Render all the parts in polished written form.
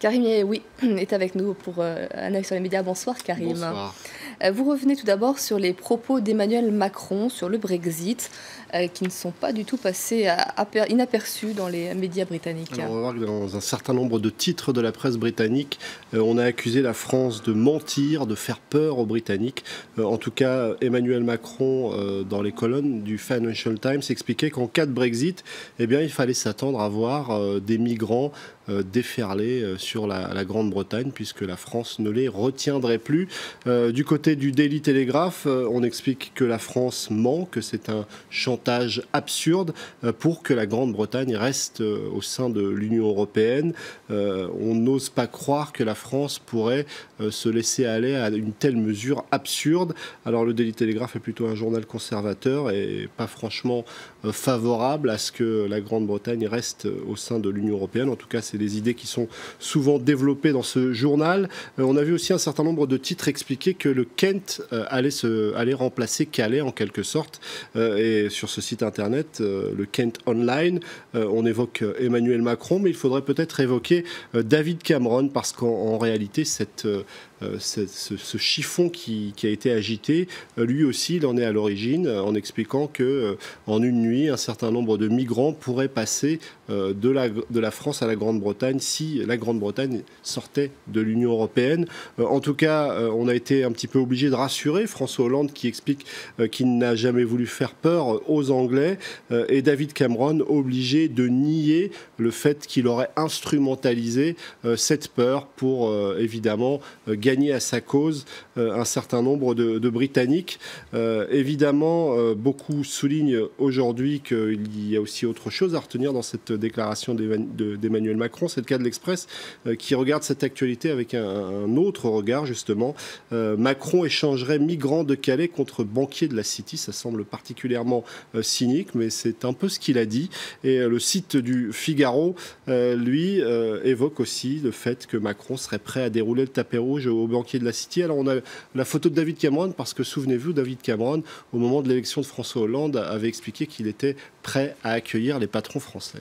Karim oui, est avec nous pour un œil sur les médias. Bonsoir Karim. Bonsoir. Vous revenez tout d'abord sur les propos d'Emmanuel Macron sur le Brexit, qui ne sont pas du tout passés inaperçus dans les médias britanniques. Alors on va voir que dans un certain nombre de titres de la presse britannique, on a accusé la France de mentir, de faire peur aux Britanniques. En tout cas, Emmanuel Macron, dans les colonnes du Financial Times, expliquait qu'en cas de Brexit, eh bien, il fallait s'attendre à voir des migrants déferler sur la Grande-Bretagne, puisque la France ne les retiendrait plus. Du côté du Daily Telegraph, on explique que la France ment, que c'est un chantage absurde pour que la Grande-Bretagne reste au sein de l'Union européenne. On n'ose pas croire que la France pourrait se laisser aller à une telle mesure absurde. Alors le Daily Telegraph est plutôt un journal conservateur et pas franchement favorable à ce que la Grande-Bretagne reste au sein de l'Union européenne. En tout cas, c'est des idées qui sont souvent développées dans ce journal. On a vu aussi un certain nombre de titres expliquer que le Kent allait remplacer Calais en quelque sorte. Et sur ce site internet, le Kent Online, on évoque Emmanuel Macron, mais il faudrait peut-être évoquer David Cameron, parce qu'en réalité, ce chiffon qui a été agité, lui aussi, il en est à l'origine, en expliquant que en une nuit, un certain nombre de migrants pourraient passer de la France à la Grande-Bretagne si la Grande-Bretagne sortait de l'Union européenne. En tout cas, on a été un petit peu obligé de rassurer François Hollande, qui explique qu'il n'a jamais voulu faire peur aux Anglais, et David Cameron obligé de nier le fait qu'il aurait instrumentalisé cette peur pour évidemment gagner à sa cause un certain nombre de Britanniques. Évidemment, beaucoup soulignent aujourd'hui qu'il y a aussi autre chose à retenir dans cette déclaration d'Emmanuel Macron. C'est le cas de l'Express qui regarde cette actualité avec un autre regard, justement. Macron échangerait migrants de Calais contre banquiers de la City. Ça semble particulièrement cynique, mais c'est un peu ce qu'il a dit. Et le site du Figaro, lui, évoque aussi le fait que Macron serait prêt à dérouler le tapis rouge aux banquiers de la City. Alors on a la photo de David Cameron, parce que souvenez-vous, David Cameron, au moment de l'élection de François Hollande, avait expliqué qu'il était prêt à accueillir les patrons français.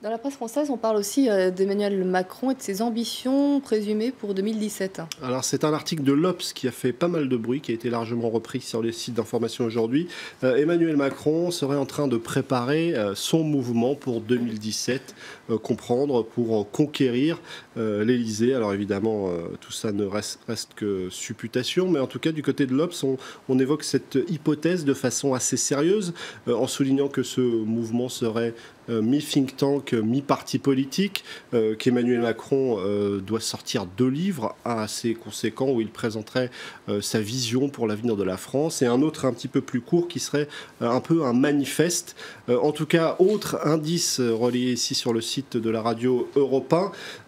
Dans la presse française, on parle aussi d'Emmanuel Macron et de ses ambitions présumées pour 2017. Alors c'est un article de l'Obs qui a fait pas mal de bruit, qui a été largement repris sur les sites d'information aujourd'hui. Emmanuel Macron serait en train de préparer son mouvement pour 2017, comprendre pour conquérir l'Élysée. Alors évidemment, tout ça ne reste que supputation, mais en tout cas du côté de l'Obs, on évoque cette hypothèse de façon assez sérieuse, en soulignant que ce mouvement serait mi-think tank, mi-parti politique, qu'Emmanuel Macron doit sortir 2 livres assez conséquents où il présenterait sa vision pour l'avenir de la France, et un autre un petit peu plus court qui serait un peu un manifeste. En tout cas, autre indice relayé ici sur le site de la radio Europe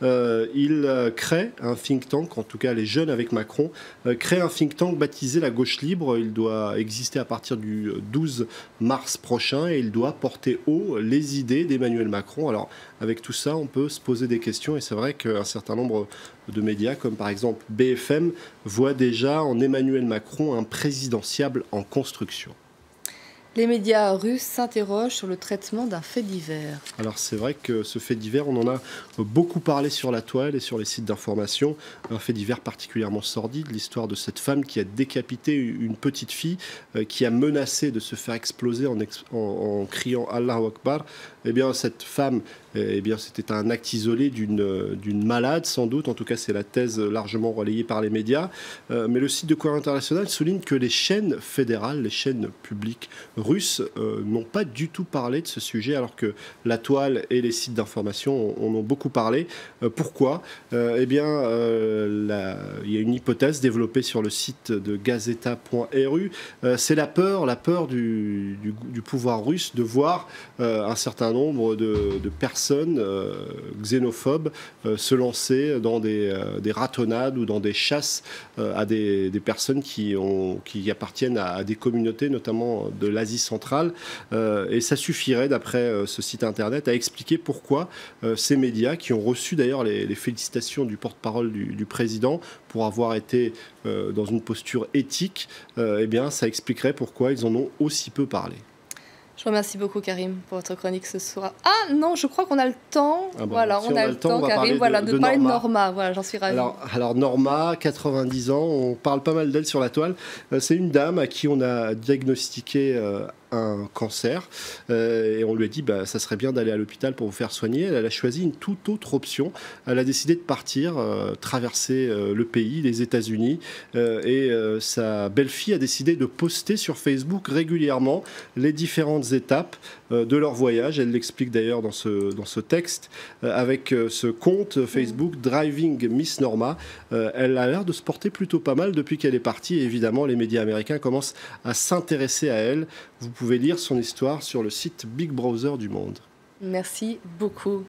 1, il crée un think tank, en tout cas les jeunes avec Macron, créent un think tank baptisé la Gauche Libre. Il doit exister à partir du 12 mars prochain et il doit porter haut les idées d'Emmanuel Macron. Alors avec tout ça, on peut se poser des questions, et c'est vrai qu'un certain nombre de médias, comme par exemple BFM, voient déjà en Emmanuel Macron un présidentiable en construction. Les médias russes s'interrogent sur le traitement d'un fait divers. Alors c'est vrai que ce fait divers, on en a beaucoup parlé sur la toile et sur les sites d'information. Un fait divers particulièrement sordide, l'histoire de cette femme qui a décapité une petite fille, qui a menacé de se faire exploser en criant Allahu Akbar. Eh bien cette femme, c'était un acte isolé d'une malade sans doute. En tout cas, c'est la thèse largement relayée par les médias. Mais le site de Courrier International souligne que les chaînes fédérales, les chaînes publiques russes n'ont pas du tout parlé de ce sujet, alors que la toile et les sites d'information en ont beaucoup parlé. Pourquoi ? Il y a une hypothèse développée sur le site de Gazeta.ru. C'est la peur du pouvoir russe de voir un certain nombre de personnes xénophobes se lancer dans des ratonnades ou dans des chasses à des personnes qui appartiennent à des communautés, notamment de l'Asie centrale. Et ça suffirait, d'après ce site internet, à expliquer pourquoi ces médias, qui ont reçu d'ailleurs les félicitations du porte-parole du président pour avoir été dans une posture éthique, ça expliquerait pourquoi ils en ont aussi peu parlé. Je vous remercie beaucoup, Karim, pour votre chronique ce soir. Ah non, je crois qu'on a le temps. Ah bon, voilà, si on a le temps, Karim, de parler de Norma. Voilà, j'en suis ravie. Alors Norma, 90 ans, on parle pas mal d'elle sur la toile. C'est une dame à qui on a diagnostiqué un cancer et on lui a dit ça serait bien d'aller à l'hôpital pour vous faire soigner. Elle a choisi une toute autre option. Elle a décidé de partir, traverser le pays, les États-Unis, et sa belle-fille a décidé de poster sur Facebook régulièrement les différentes étapes de leur voyage. Elle l'explique d'ailleurs dans ce texte avec ce compte Facebook Driving Miss Norma. Elle a l'air de se porter plutôt pas mal depuis qu'elle est partie et évidemment les médias américains commencent à s'intéresser à elle. Vous pouvez lire son histoire sur le site Big Brother du Monde. Merci beaucoup.